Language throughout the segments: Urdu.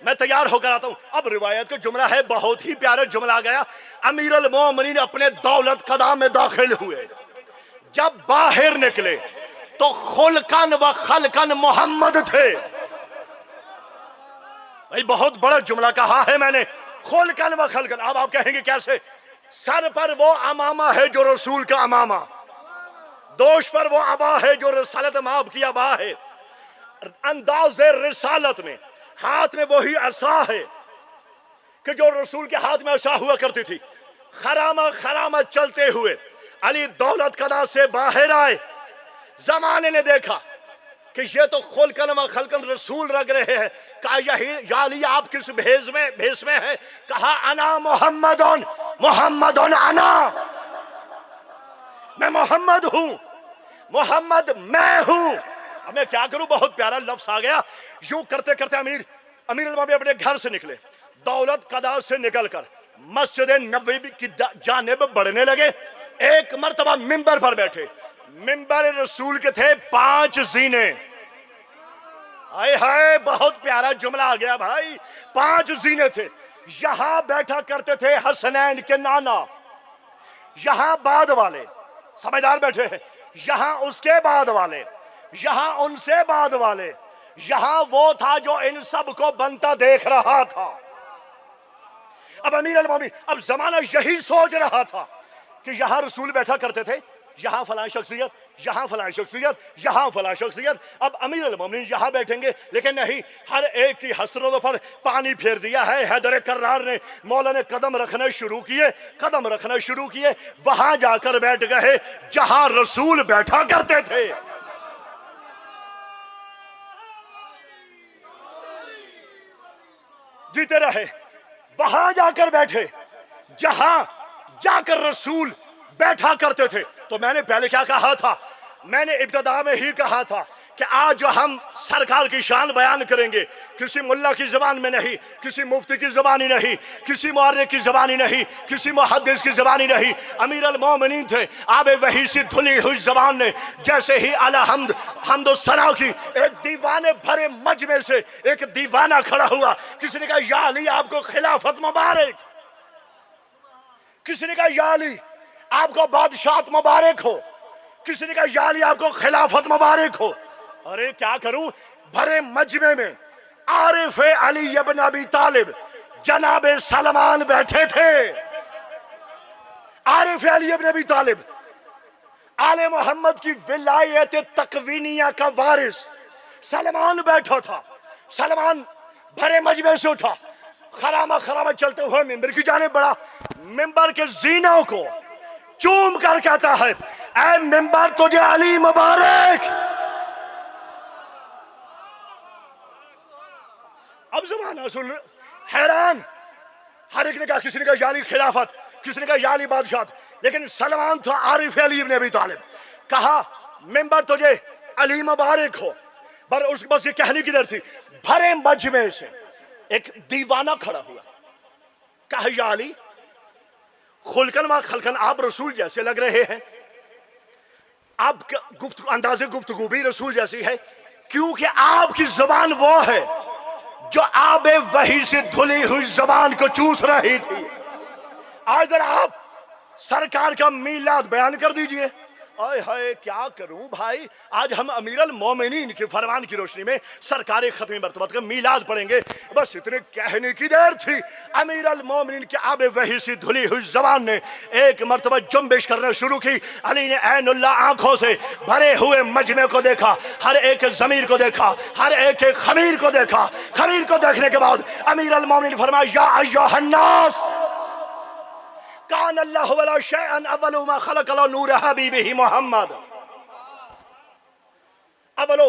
میں تیار ہو کر آتا ہوں. اب روایت کا جملہ ہے, بہت ہی پیارا جملہ گیا. امیر المومنین اپنے دولت قضا میں داخل ہوئے, جب باہر نکلے تو خلقن و خلقن محمد تھے. بھائی بہت بڑا جملہ کہا ہے میں نے, خلقن و خلقن. اب آپ کہیں گے کیسے؟ سر پر وہ امامہ ہے جو رسول کا امامہ, دوش پر وہ عبا ہے جو رسالت مآب کی عبا ہے, انداز رسالت میں ہاتھ میں وہی عصا ہے کہ جو رسول کے ہاتھ میں عصا ہوا کرتی تھی. خرامہ خرامہ چلتے ہوئے علی دولت قضا سے باہر آئے. زمانے نے دیکھا کہ یہ تو خلقن و خلقن رسول رگ رہے ہیں. کہا یا علی آپ کس بھیس میں ہیں؟ کہا انا محمدن, محمدن انا, میں محمد ہوں, محمد میں ہوں. اب میں کیا کروں, بہت پیارا لفظ آ گیا. یوں کرتے کرتے امیر المومنین اپنے گھر سے نکلے, دولت قضا سے نکل کر مسجد نبوی کی جانب بڑھنے لگے. ایک مرتبہ منبر پر بیٹھے. منبر رسول کے تھے 5 زینے. ہائے ہائے بہت پیارا جملہ آ گیا بھائی. 5 زینے تھے. یہاں بیٹھا کرتے تھے حسنین کے نانا, یہاں بعد والے سمجھدار بیٹھے ہیں, یہاں اس کے بعد والے, یہاں ان سے بعد والے, یہاں وہ تھا جو ان سب کو بنتا دیکھ رہا تھا. اب امیر المومنین اب زمانہ یہی سوچ رہا تھا کہ یہاں رسول بیٹھا کرتے تھے, یہاں فلاں شخصیت, یہاں فلاں شخصیت, یہاں فلاں شخصیت. اب امیر المومنین یہاں بیٹھیں گے, لیکن نہیں, ہر ایک کی حسرتوں پر پانی پھیر دیا ہے. حیدر کرار نے مولا نے قدم رکھنا شروع کیے, وہاں جا کر بیٹھ گئے جہاں رسول بیٹھا کرتے تھے. جیتے رہے, وہاں جا کر بیٹھے جہاں جا کر رسول بیٹھا کرتے تھے. تو میں نے پہلے کیا کہا تھا؟ میں نے ابتدا میں ہی کہا تھا کہ آج جو ہم سرکار کی شان بیان کریں گے, کسی ملا کی زبان میں نہیں, کسی مفتی کی زبانی نہیں, کسی مورخ کی زبانی نہیں, کسی محدث کی زبانی نہیں. امیر المومنین تھے, آب وحی سے دھلی ہوئی زبان نے جیسے ہی اعلی حمد و ثنا کی, ایک دیوانے بھرے مجمع سے ایک دیوانہ کھڑا ہوا. کسی نے کہا یا علی آپ کو خلافت مبارک, کسی نے کہا یا علی آپ کو بادشاہت مبارک ہو, کسی نے کہا یا علی آپ کو خلافت مبارک ہو. ارے کیا کروں, بھرے مجمع میں عارف علی ابن ابی طالب جناب سلمان بیٹھے تھے. عارف علی ابن ابی طالب آل محمد کی ولایت تکوینیہ کا وارث سلمان بیٹھا تھا. سلمان بھرے مجمع سے اٹھا, خرامہ چلتے ہوئے ممبر کی جانب بڑھا. ممبر کے زینوں کو چوم کر کہتا ہے اے ممبر تجھے علی مبارک. اب زمانہ سن حیران, ہر ایک نے کہا, کسی نے کہا یا علی خلافت, کسی نے کہا یا علی بادشاہت, لیکن سلمان تھا عارف علی ابن ابی طالب. کہا ممبر تجھے علی مبارک ہو. بس یہ کہنے کی دیر تھی, بھرے مجمع سے ایک دیوانہ کھڑا ہوا. کہا یا علی خلقن و خلقن آپ رسول جیسے لگ رہے ہیں, آپ کا انداز گفتگو بھی رسول جیسی ہے, کیونکہ آپ کی زبان وہ ہے جو آب وحی سے دھلی ہوئی زبان کو چوس رہی تھی. آج ذرا آپ سرکار کا میلاد بیان کر دیجئے. آئے ہائے کیا کروں بھائی, آج ہم امیر المومنین کے فرمان کی روشنی میں سرکار ختم مرتبہ کا میلاد پڑھیں گے. بس اتنے کہنے کی دیر تھی, امیر المومنین کے آب وحی سے دھلی ہوئی زبان نے ایک مرتبہ جنبش کرنا شروع کی. علی نے عین اللہ آنکھوں سے بھرے ہوئے مجمع کو دیکھا, ہر ایک ضمیر کو دیکھا, ہر ایک خمیر کو دیکھا. خمیر کو دیکھنے کے بعد امیر المومنین فرمایا یا ایھا الناس کان اللہ ولا شیئا اول ما خلق اللہ نور حبیبہ محمد. اول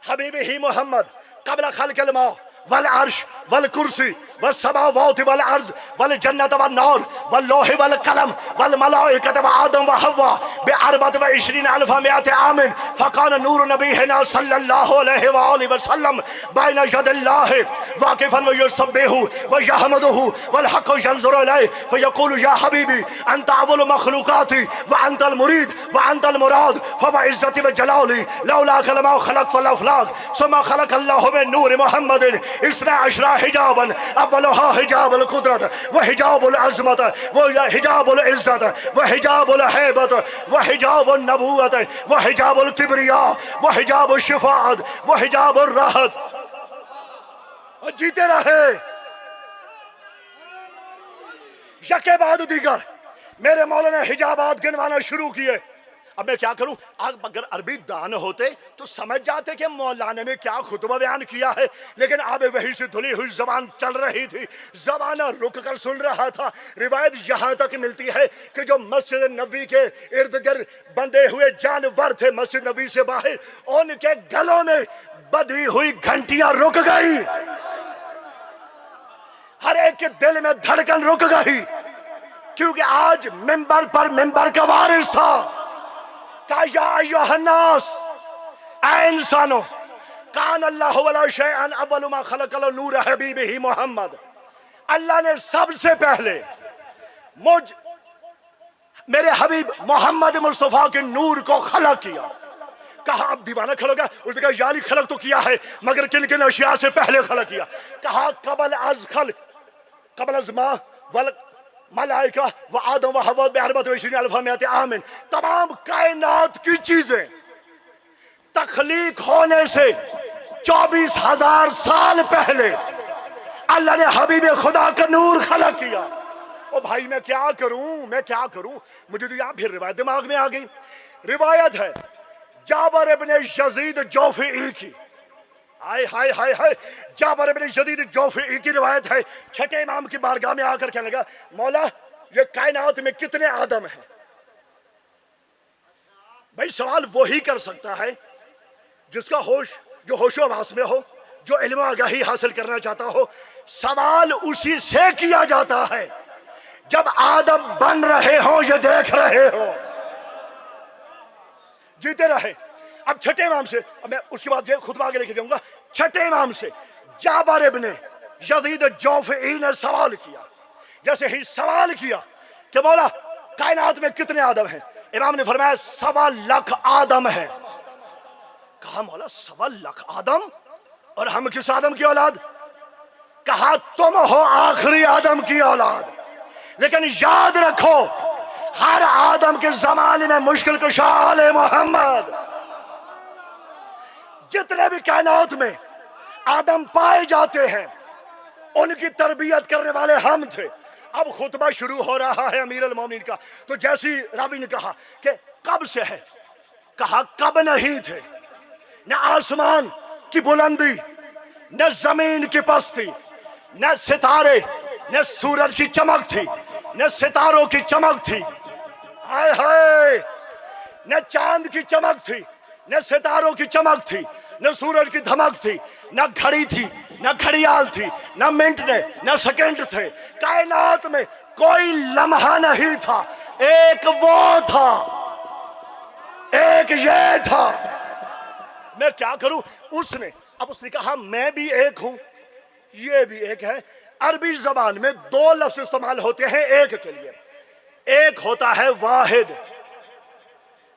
حبیبہ محمد قبل خلق الماء والعرش والکرسی والسماوات والارض والجنة والنار واللوح والقلم والملائکة وآدم وحوا بأربعة وعشرين ألف مئة عام. فكان نور نبينا صلى الله عليه وآله وسلم بين يد الله واقفا ويسبحه ويحمده والحق ينظر إليه فيقول يا حبيبي أنت أول مخلوقاتي وأنت المريد وأنت المراد فبعزتي وجلالي لولاك لما خلقت الأفلاك ثم خلق الله من نور محمد 12 حجابا اولها حجاب القدرت وحجاب العظمت وحجاب العزت وحجاب الہیبت وحجاب النبوت وحجاب الکبریاء وحجاب الشفاعت وحجاب الراحت. اور جیتے رہے یکے بعد دیگر میرے مولا نے حجابات گنوانا شروع کیے. اب میں کیا کروں؟ اگر عربی دان ہوتے تو سمجھ جاتے کہ مولانا نے کیا خطبہ بیان کیا ہے، لیکن آب وحی سے دھلی ہوئی زبان چل رہی تھی، زبانہ رک کر سن رہا تھا. روایت یہاں تک ملتی ہے کہ جو مسجد نبوی کے ارد گرد بندھے ہوئے جانور تھے مسجد نبوی سے باہر، ان کے گلوں میں بدھی ہوئی گھنٹیاں رک گئی، ہر ایک کے دل میں دھڑکن رک گئی، کیونکہ آج ممبر پر ممبر کا وارث تھا. کہا یا ایوہ الناس، اے انسانوں، کان اللہ ولا شیئن اول ما خلق نور حبیبہ محمد. اللہ نے سب سے پہلے میرے حبیب محمد مصطفیٰ کے نور کو خلق کیا. کہا اب دیوانہ کھڑا گیا. اس نے کہا یعنی خلق تو کیا ہے مگر کن کن اشیاء سے پہلے خلق کیا. کہا قبل از ما ملائکہ و آدم و حوا باربعۃ و عشرین الف مئۃ عام، تمام کائنات کی چیزیں تخلیق ہونے سے 24,000 سال پہلے اللہ نے حبیب خدا کا نور خلق کیا. او بھائی میں کیا کروں؟ مجھے تو یہاں پھر روایت دماغ میں آ گئی. روایت ہے جابر ابن یزید جوفئی کی، ہائے ہائے ہائے ہائے، جابر ابن یزید جوفئی کی روایت ہے. چھٹے امام کی بارگاہ میں آ کر کہنے لگا مولا یہ کائنات میں کتنے آدم ہیں؟ بھائی سوال وہی کر سکتا ہے جس کا جو ہوش و حواس میں ہو، جو علم و آگاہی حاصل کرنا چاہتا ہو. سوال اسی سے کیا جاتا ہے جب آدم بن رہے ہوں، یہ دیکھ رہے ہوں. جیتے رہے. اب چھٹے امام سے، اب میں اس کے بعد خطبہ آگے لے کے جاؤں گا. چھٹے امام سے جابر ابن یزید جوفئی نے سوال کیا. جیسے ہی سوال کیا کہ مولا کائنات میں کتنے آدم ہیں، امام نے فرمایا 1.25 لاکھ آدم ہیں. کہا مولا 1.25 لاکھ آدم، اور ہم کس آدم کی اولاد؟ کہا تم ہو آخری آدم کی اولاد، لیکن یاد رکھو ہر آدم کے زمانے میں مشکل کشا آل محمد. جتنے بھی کائنات میں آدم پائے جاتے ہیں ان کی تربیت کرنے والے ہم تھے. اب خطبہ شروع ہو رہا ہے امیر المومنین کا. تو جیسی راوی نے کہا کہ کب سے ہے، کہا کب نہیں تھے، نہ آسمان کی بلندی، نہ زمین کی پستی، نہ ستارے، نہ سورج کی چمک تھی، نہ ستاروں کی چمک تھی، ہائے ہائے، نہ چاند کی چمک تھی، نہ ستاروں کی چمک تھی، نہ سورج کی دھمک تھی، نہ گھڑی تھی، نہ گھڑیال تھی، نہ منٹ نے، نہ سیکنڈ تھے. کائنات میں کوئی لمحہ نہیں تھا. ایک وہ تھا، ایک یہ تھا. میں کیا کروں؟ اس نے کہا میں بھی ایک ہوں، یہ بھی ایک ہے. عربی زبان میں 2 لفظ استعمال ہوتے ہیں ایک کے لیے. ایک ہوتا ہے واحد،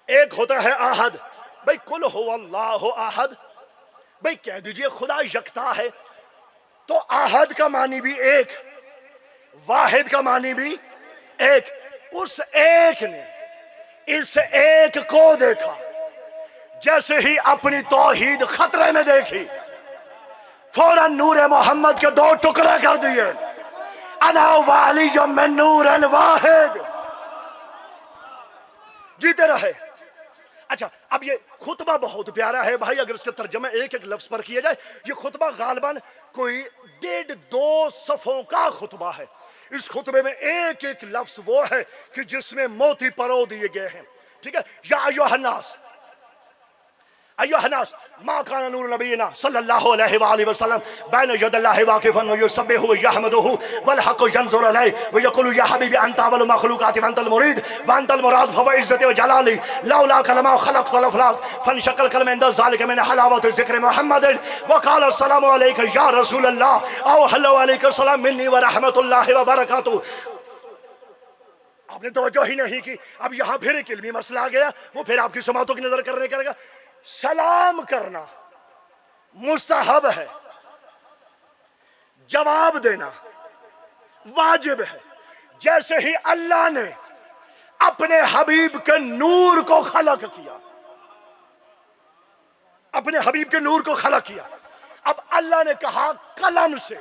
ایک ہوتا ہے احد. بھئی قل هو اللہ احد، بھئی کہہ دیجئے خدا یکتا ہے، تو احد کا معنی بھی ایک، واحد کا معنی بھی ایک. اس ایک نے اس ایک کو دیکھا، جیسے ہی اپنی توحید خطرے میں دیکھی فوراً نور محمد کے 2 ٹکڑے کر دیے. انا والی من نور واحد. جیتے رہے. اچھا اب یہ خطبہ بہت پیارا ہے بھائی، اگر اس کا ترجمہ ایک ایک لفظ پر کیا جائے. یہ خطبہ غالباً کوئی 1.5-2 صفوں کا خطبہ ہے. اس خطبے میں ایک ایک لفظ وہ ہے کہ جس میں موتی پرو دیے گئے ہیں. ٹھیک ہے. یا ایوہ الناس، ایوہ الناس ما کان نور نبینا صلی اللہ علیہ وآلہ وسلم بین ید اللہ واقفا ویسبح ویحمدہ والحق ینظر الیہ ویقول یا حبیبی انت اول مخلوقات وانت المرید وانت المراد فوعزت وجلالی لولا کلمہ خلقت الافلاق فانشق الکلم عند ذلك من حلاوت ذکر محمد وقال السلام علیک یا رسول اللہ او حلو علیک السلام منی ورحمت اللہ وبرکاتہ. آپ نے توجہ ہی نہیں کی. اب یہاں پھر ایک علمی مسئلہ آ گیا، وہ پھر آپ کی سماعتوں کی نظر کرے گا. سلام کرنا مستحب ہے جواب دینا واجب ہے. جیسے ہی اللہ نے اپنے حبیب کے نور کو خلق کیا، اپنے حبیب کے نور کو خلق کیا، اب اللہ نے کہا قلم سے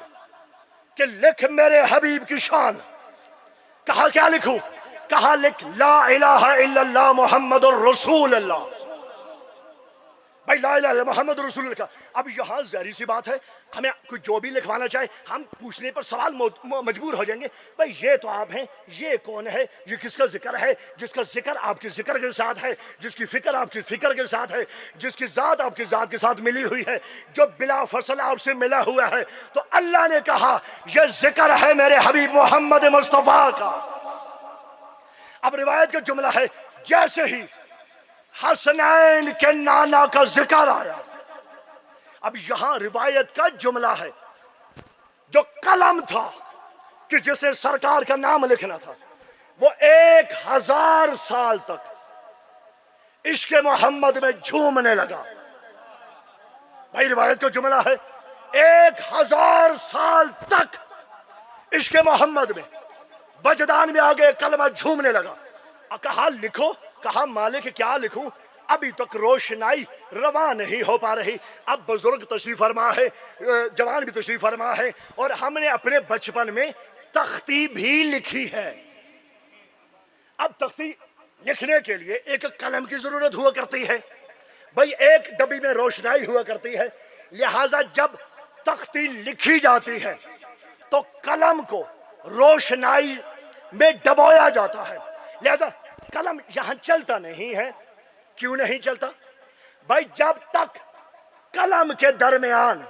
کہ لکھ میرے حبیب کی شان. کہا کیا لکھوں؟ کہا لکھ لا الہ الا اللہ محمد الرسول اللہ. بھائی لا الہ الا اللہ محمد الرسول اللہ. اب یہاں ظاہری سی بات ہے، ہمیں کوئی جو بھی لکھوانا چاہے ہم پوچھنے پر سوال مجبور ہو جائیں گے. بھائی یہ تو آپ ہیں، یہ کون ہے؟ یہ کس کا ذکر ہے؟ جس کا ذکر آپ کے ذکر کے ساتھ ہے، جس کی فکر آپ کی فکر کے ساتھ ہے، جس کی ذات آپ کی ذات کے ساتھ ملی ہوئی ہے، جو بلا فصل آپ سے ملا ہوا ہے. تو اللہ نے کہا یہ ذکر ہے میرے حبیب محمد مصطفیٰ کا. اب روایت کا جملہ ہے جیسے ہی حسنین کے نانا کا ذکر آیا. اب یہاں روایت کا جملہ ہے جو قلم تھا کہ جس نے سرکار کا نام لکھنا تھا، وہ 1000 سال تک عشق محمد میں جھومنے لگا. بھائی روایت کا جملہ ہے 1000 سال تک عشق محمد میں وجدان میں آگے کلمہ جھومنے لگا. کہا لکھو. کہا مالک کیا لکھوں؟ ابھی تک روشنائی رواں نہیں ہو پا رہی. اب بزرگ تشریف فرما ہے، جوان بھی تشریف فرما ہے، اور ہم نے اپنے بچپن میں تختی بھی لکھی ہے. اب تختی لکھنے کے لیے ایک قلم کی ضرورت ہوا کرتی ہے. بھائی ایک ڈبی میں روشنائی ہوا کرتی ہے، لہذا جب تختی لکھی جاتی ہے تو قلم کو روشنائی میں ڈبویا جاتا ہے. لہذا قلم یہاں چلتا نہیں ہے. کیوں نہیں چلتا؟ بھائی جب تک قلم کے درمیان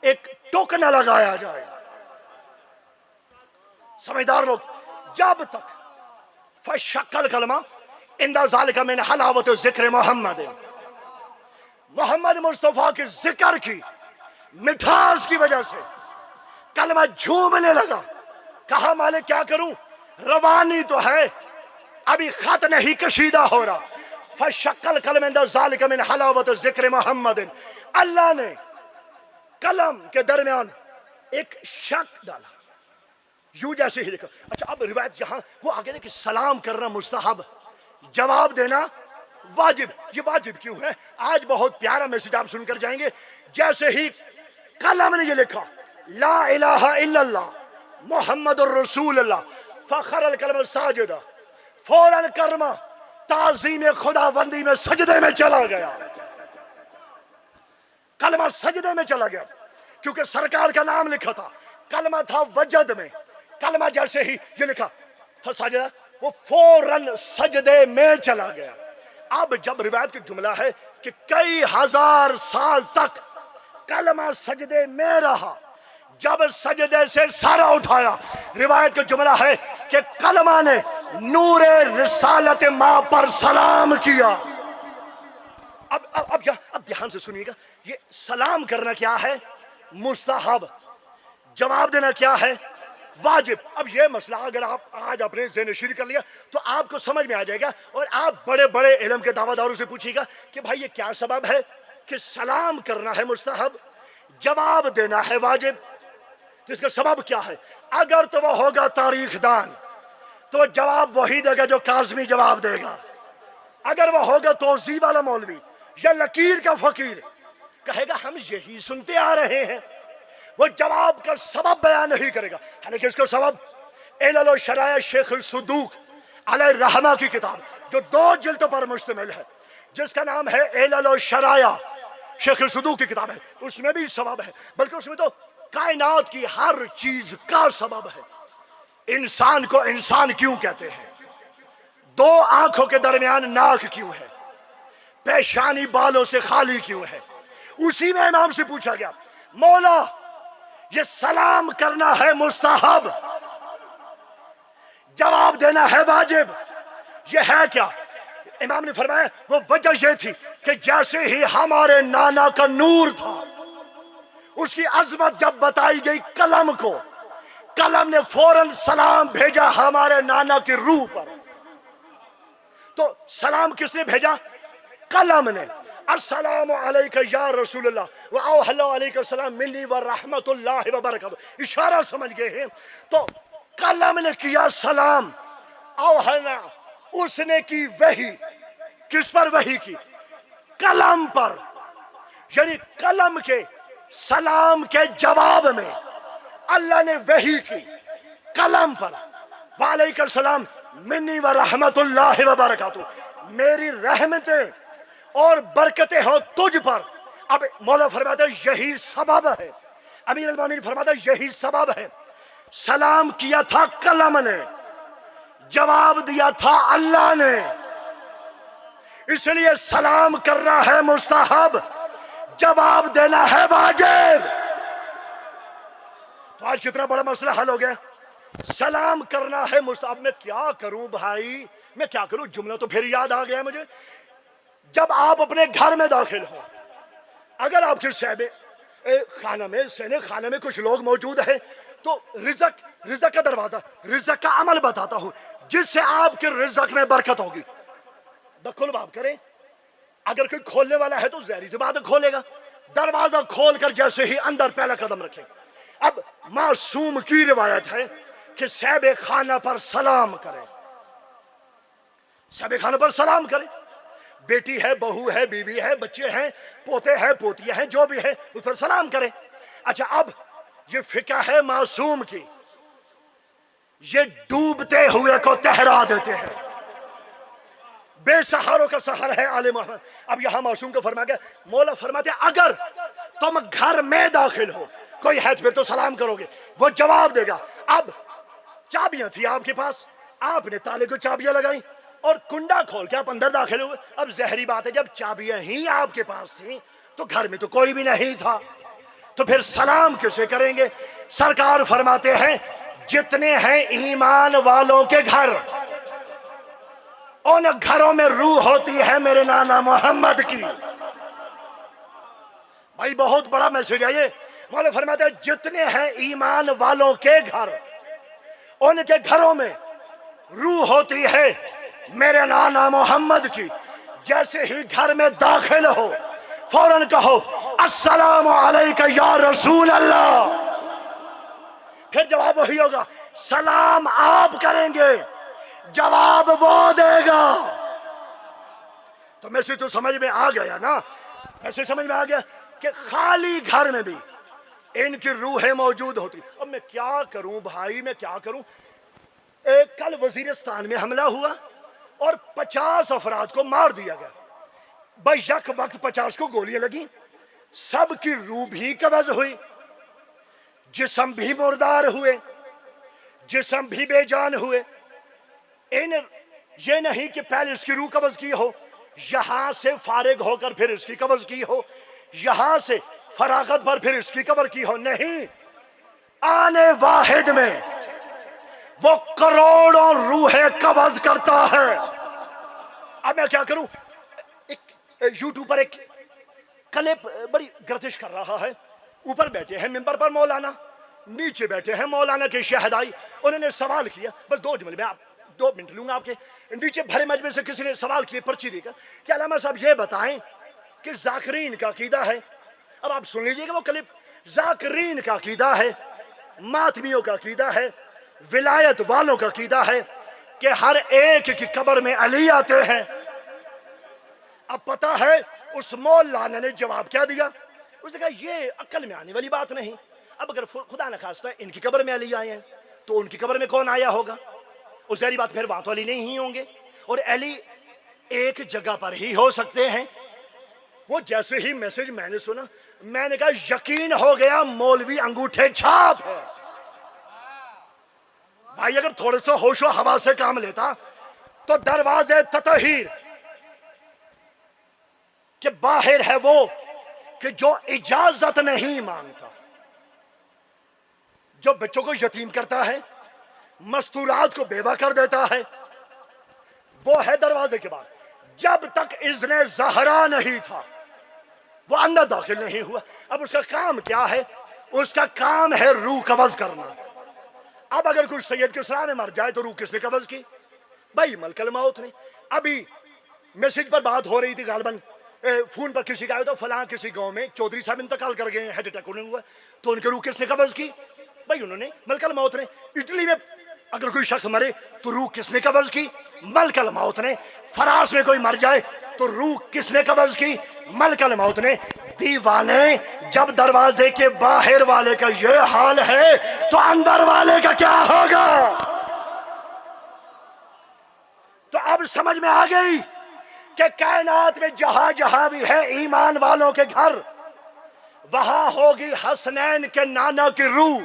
ایک ٹک نہ لگایا جائے، سمجھدار لوگ، جب تک فشکل کلمہ اندہ ذالک من حلاوت ذکر محمد، محمد مصطفیٰ کے ذکر کی مٹھاس کی وجہ سے کلمہ جھومنے لگا. کہا مالک کیا کروں؟ روانی تو ہے، ابھی خط نہیں کشیدہ ہو رہا. فشکل قلم عند ذالک من حلاوت ذکر محمد. اللہ نے قلم کے درمیان ایک شک ڈالا، یوں جیسے ہی لکھا. اچھا اب روایت یہاں وہ آگے نے کہ سلام کرنا مستحب، جواب دینا واجب. یہ واجب کیوں ہے؟ آج بہت پیارا میسج آپ سن کر جائیں گے. جیسے ہی قلم نے یہ لکھا لا الہ الا اللہ محمد الرسول اللہ، فخر القلم ساجدہ، فوراً کلمہ تعظیم خدا بندی میں سجدے میں چلا گیا. کلمہ سجدے میں چلا گیا کیونکہ سرکار کا نام لکھا تھا. کلمہ تھا وجد میں. کلمہ جیسے ہی یہ لکھا فسجدہ، وہ فوراً سجدے میں چلا گیا. اب جب روایت کا جملہ ہے کہ کئی ہزار سال تک کلمہ سجدے میں رہا، جب سجدے سے سارا اٹھایا، روایت کا جملہ ہے کہ کلمہ نے نور رسالت ماں پر سلام کیا. اب دھیان سے سنیے گا، یہ سلام کرنا کیا ہے؟ مستحب. جواب دینا کیا ہے؟ واجب. اب یہ مسئلہ اگر آپ آج اپنے ذہن نشین کر لیا تو آپ کو سمجھ میں آ جائے گا، اور آپ بڑے بڑے علم کے دعویٰ داروں سے پوچھیے گا کہ بھائی یہ کیا سبب ہے کہ سلام کرنا ہے مستحب، جواب دینا ہے واجب. تو اس کا سبب کیا ہے؟ اگر تو وہ ہوگا تاریخ دان تو جواب وہی دے گا جو کاظمی جواب دے گا. اگر وہ ہوگا توضیح والا مولوی یا لکیر کا فقیر، کہے گا ہم یہی سنتے آ رہے ہیں، وہ جواب کا سبب بیان نہیں کرے گا. حالانکہ اس کا سبب علل و شرائع شیخ الصدوق علیہ الرحمہ کی کتاب جو 2 جلدوں پر مشتمل ہے، جس کا نام ہے علل و شرائع شیخ الصدوق کی کتاب ہے، اس میں بھی سبب ہے. بلکہ اس میں تو کائنات کی ہر چیز کا سبب ہے. انسان کو انسان کیوں کہتے ہیں؟ 2 آنکھوں کے درمیان ناک کیوں ہے؟ پیشانی بالوں سے خالی کیوں ہے؟ اسی میں امام سے پوچھا گیا مولا یہ سلام کرنا ہے مستحب، جواب دینا ہے واجب، یہ ہے کیا؟ امام نے فرمایا وہ وجہ یہ تھی کہ جیسے ہی ہمارے نانا کا نور تھا، اس کی عظمت جب بتائی گئی قلم کو، قلم نے فوراً سلام بھیجا ہمارے نانا کی روح پر. تو سلام کس نے بھیجا؟ قلم نے. السلام علیکہ یا رسول اللہ وَأَوْحَى اللَّهُ عَلَيْكَ السلام مِنِّي وَرَحْمَةُ اللَّهِ وَبَرَكَاتُهُ، اشارہ سمجھ گئے ہیں؟ تو کلم نے کیا سلام، اوحنا اس نے کی وحی، کس پر وحی کی؟ کلم پر، یعنی کلم کے سلام کے جواب میں اللہ نے وحی کی کلم پر، وعلیکم السلام منی ورحمت اللہ وبرکاتہ، میری رحمتیں اور برکتیں ہو تجھ پر۔ اب مولا فرماتا ہے یہی سبب ہے، امیر المومنین فرماتا ہے یہی سبب ہے، سلام کیا تھا کلم نے، جواب دیا تھا اللہ نے، اس لیے سلام کرنا ہے مستحب، جواب دینا ہے واجب۔ تو آج کتنا بڑا مسئلہ حل ہو گیا، سلام کرنا ہے مستحب۔ میں کیا کروں بھائی، میں کیا کروں؟ جملہ تو پھر یاد آ گیا مجھے، جب آپ اپنے گھر میں داخل ہو، اگر آپ کے خانہ میں سینے خانہ میں کچھ لوگ موجود ہیں تو رزق کا دروازہ، رزق کا عمل بتاتا ہوں جس سے آپ کے رزق میں برکت ہوگی، دخل باب کریں۔ اگر کوئی کھولنے والا ہے تو ظاہری سی بات کھولے گا، دروازہ کھول کر جیسے ہی اندر پہلا قدم رکھیں۔ اب معصوم کی روایت ہے کہ صاحب خانہ پر سلام کریں، صاحب خانہ پر سلام کریں، بیٹی ہے، بہو ہے، بیوی ہے، بچے ہیں، پوتے ہیں، پوتیاں ہیں، جو بھی ہے اس پر سلام کریں۔ اچھا اب یہ فقہ ہے معصوم کی، یہ ڈوبتے ہوئے کو تہرا دیتے ہیں، بے سہاروں کا سہارا ہے آل محمد۔ اب یہاں معصوم کو فرما گیا، مولا فرماتے ہیں اگر تم گھر میں داخل ہو، کوئی ہے پھر تو سلام کرو گے، وہ جواب دے گا۔ اب چابیاں تھی آپ کے پاس، آپ نے تالے کو چابیاں لگائیں اور کنڈا کھول کے آپ اندر داخل ہوئے۔ اب ظاہری بات ہے جب چابیاں ہی آپ کے پاس تھیں تو گھر میں تو کوئی بھی نہیں تھا، تو پھر سلام کیسے کریں گے؟ سرکار فرماتے ہیں جتنے ہیں ایمان والوں کے گھر، ان گھروں میں روح ہوتی ہے میرے نانا محمد کی۔ بھائی بہت بڑا میسج ہے یہ۔ مولا فرماتے ہیں جتنے ہیں ایمان والوں کے گھر، ان کے گھروں میں روح ہوتی ہے میرے نانا محمد کی۔ جیسے ہی گھر میں داخل ہو فوراً کہو السلام علیکہ یا رسول اللہ، پھر جواب وہی ہوگا، سلام آپ کریں گے، جواب وہ دے گا۔ تو میسج تو سمجھ میں آ گیا نا، میسج سمجھ میں آ گیا کہ خالی گھر میں بھی ان کی روحیں موجود ہوتی۔ اب میں کیا کروں بھائی، میں کیا کروں؟ کل وزیرستان میں حملہ ہوا اور 50 افراد کو مار دیا گیا، بیک وقت 50 کو گولیاں لگیں، سب کی روح بھی قبض ہوئی، جسم بھی مردار ہوئے، جسم بھی بے جان ہوئے۔ یہ نہیں کہ پہلے اس کی روح قبض کی ہو، یہاں سے فارغ ہو کر پھر اس کی قبض کی ہو، یہاں سے فراغت پر پھر اس کی قبر کی ہو، نہیں، آنے واحد میں وہ کروڑوں روحیں قبض کرتا ہے۔ اب میں کیا کروں؟ یوٹیوب پر ایک کلپ بڑی گردش کر رہا ہے، اوپر بیٹھے ہیں ممبر پر مولانا، نیچے بیٹھے ہیں مولانا کے شہدائی، انہوں نے سوال کیا، بس 2 جملے میں 2 منٹ لوں گا آپ کے۔ نیچے بھرے مجمع سے کسی نے سوال کیے پرچی دے کر کہ علامہ صاحب یہ بتائیں کہ ذاکرین کا عقیدہ ہے، اب آپ سن لیجئے گا وہ کلپ، ذاکرین کا عقیدہ ہے، ماتمیوں کا عقیدہ ہے، ولایت والوں کا عقیدہ ہے کہ ہر ایک کی قبر میں علی آتے ہیں۔ اب پتہ ہے اس مولانا نے جواب کیا دیا؟ اس نے کہا یہ عقل میں آنے والی بات نہیں، اب اگر خدا نخواستہ ان کی قبر میں علی آئے ہیں تو ان کی قبر میں کون آیا ہوگا؟ اس ظاہری بات پھر وہاں تو علی نہیں ہی ہوں گے، اور علی ایک جگہ پر ہی ہو سکتے ہیں۔ وہ جیسے ہی میسج میں نے سنا، میں نے کہا یقین ہو گیا مولوی انگوٹھے چھاپ ہے۔ بھائی اگر تھوڑے سا ہوش و حواس سے کام لیتا تو دروازے تطہیر کہ باہر ہے وہ کہ جو اجازت نہیں مانگتا، جو بچوں کو یتیم کرتا ہے، مستورات کو بیوہ کر دیتا ہے، وہ ہے دروازے کے بعد۔ جب تک اذن زہرا نہیں تھا وہ اندر داخل نہیں ہوا۔ اب اس کا کام کیا ہے؟ اس کا کام ہے روح قبض کرنا۔ اب اگر کوئی سید کسریٰ میں مر جائے تو روح کس نے قبض کی؟ بھائی ملک الموت نے۔ ابھی میسج پر بات ہو رہی تھی غالباً فون پر کسی کا آیا تو فلاں کسی گاؤں میں چودھری صاحب انتقال کر گئے ہیں، ہارٹ اٹیک ہونے ہوا، تو ان کی روح کس نے قبض کی؟ بھائی انہوں نے، ملک الموت نے۔ اٹلی میں اگر کوئی شخص مرے تو روح کس نے قبض کی؟ ملک الموت نے۔ فرانس میں کوئی مر جائے تو روح کس نے قبض کی؟ ملک الموت نے۔ دیوانے، جب دروازے کے باہر والے کا یہ حال ہے تو اندر والے کا کیا ہوگا؟ تو اب سمجھ میں آ گئی کہ کائنات میں جہاں جہاں بھی ہے ایمان والوں کے گھر، وہاں ہوگی حسنین کے نانا کی روح۔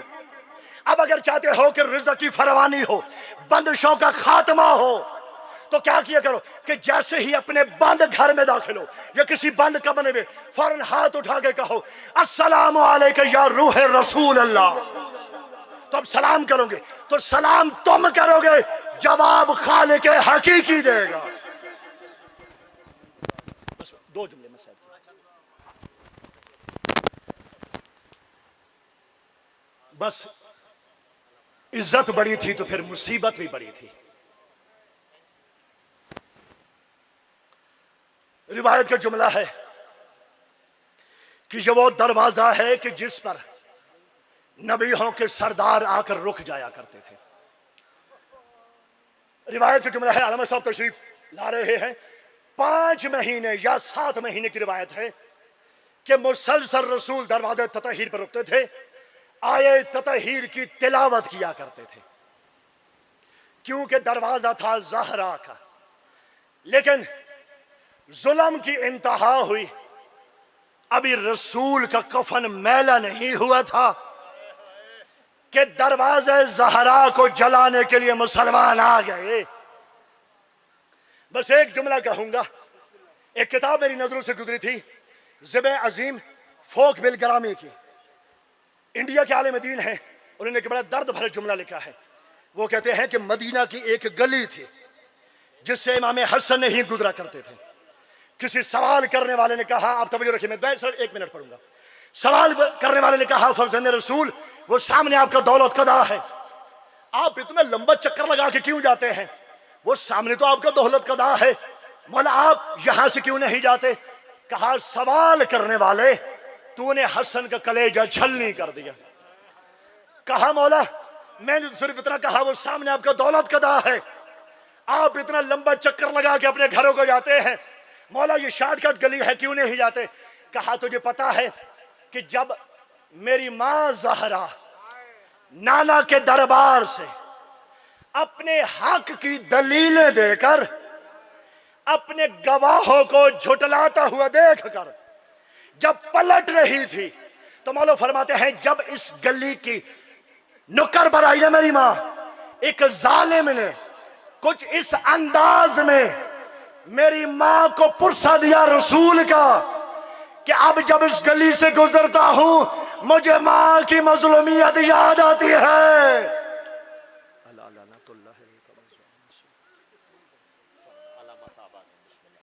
اب اگر چاہتے ہو کہ رزق کی فراوانی ہو، بندشوں کا خاتمہ ہو، تو کیا کیا کرو کہ جیسے ہی اپنے بند گھر میں داخل ہو یا کسی بند کمرے میں، فوراً ہاتھ اٹھا کے کہو السلام علیکم یا روح رسول اللہ۔ تو اب سلام کرو گے تو سلام تم کرو گے، جواب خالق حقیقی دے گا۔ بس دو جملے میں صاحب، بس عزت بڑی تھی تو پھر مصیبت بھی بڑی تھی۔ روایت کا جملہ ہے کہ یہ وہ دروازہ ہے کہ جس پر نبیوں کے سردار آ کر رک جایا کرتے تھے۔ روایت کا جملہ ہے، علامہ صاحب تشریف لا رہے ہیں، 5 مہینے یا 7 مہینے کی روایت ہے کہ مسلسل رسول دروازے تطہیر پر رکتے تھے، آیے تطہیر کی تلاوت کیا کرتے تھے، کیونکہ دروازہ تھا زہرا کا۔ لیکن ظلم کی انتہا ہوئی، ابھی رسول کا کفن میلا نہیں ہوا تھا کہ دروازے زہرا کو جلانے کے لیے مسلمان آ گئے۔ بس ایک جملہ کہوں گا، ایک کتاب میری نظروں سے گزری تھی، ذبح عظیم فوک بل گرامی کی، انڈیا کے عالم دین ہیں، انہوں نے ایک بڑا درد بھرا جملہ لکھا ہے۔ وہ کہتے ہیں کہ مدینہ کی ایک گلی تھی جس سے امام حسن نہیں گزرا کرتے تھے۔ کسی سوال کرنے والے نے کہا، آپ توجہ رکھیں، میں سر 1 منٹ پڑھوں گا۔ سوال کرنے والے نے کہا، فرزند رسول وہ سامنے آپ کا دولت قضا ہے، آپ اتنا لمبا چکر لگا کے کیوں جاتے ہیں؟ وہ سامنے تو آپ کا دولت قضا ہے، مولا آپ یہاں سے کیوں نہیں جاتے؟ کہا سوال کرنے والے، تو نے حسن کا کلیجہ چھلنی کر دیا۔ کہا مولا میں نے صرف اتنا کہا وہ سامنے آپ کا دولت قضا ہے، آپ اتنا لمبا چکر لگا کے اپنے گھروں کو جاتے ہیں، مولا یہ شارٹ کٹ گلی ہے کیوں نہیں جاتے؟ کہا تجھے پتا ہے کہ جب میری ماں زہرا نانا کے دربار سے اپنے حق کی دلیلیں دے کر اپنے گواہوں کو جھٹلاتا ہوا دیکھ کر جب پلٹ رہی تھی تو مولا فرماتے ہیں جب اس گلی کی نکر پر آئی نا میری ماں، ایک ظالم نے کچھ اس انداز میں میری ماں کو پرسا دیا رسول کا کہ اب جب اس گلی سے گزرتا ہوں مجھے ماں کی مظلومیت یاد آتی ہے۔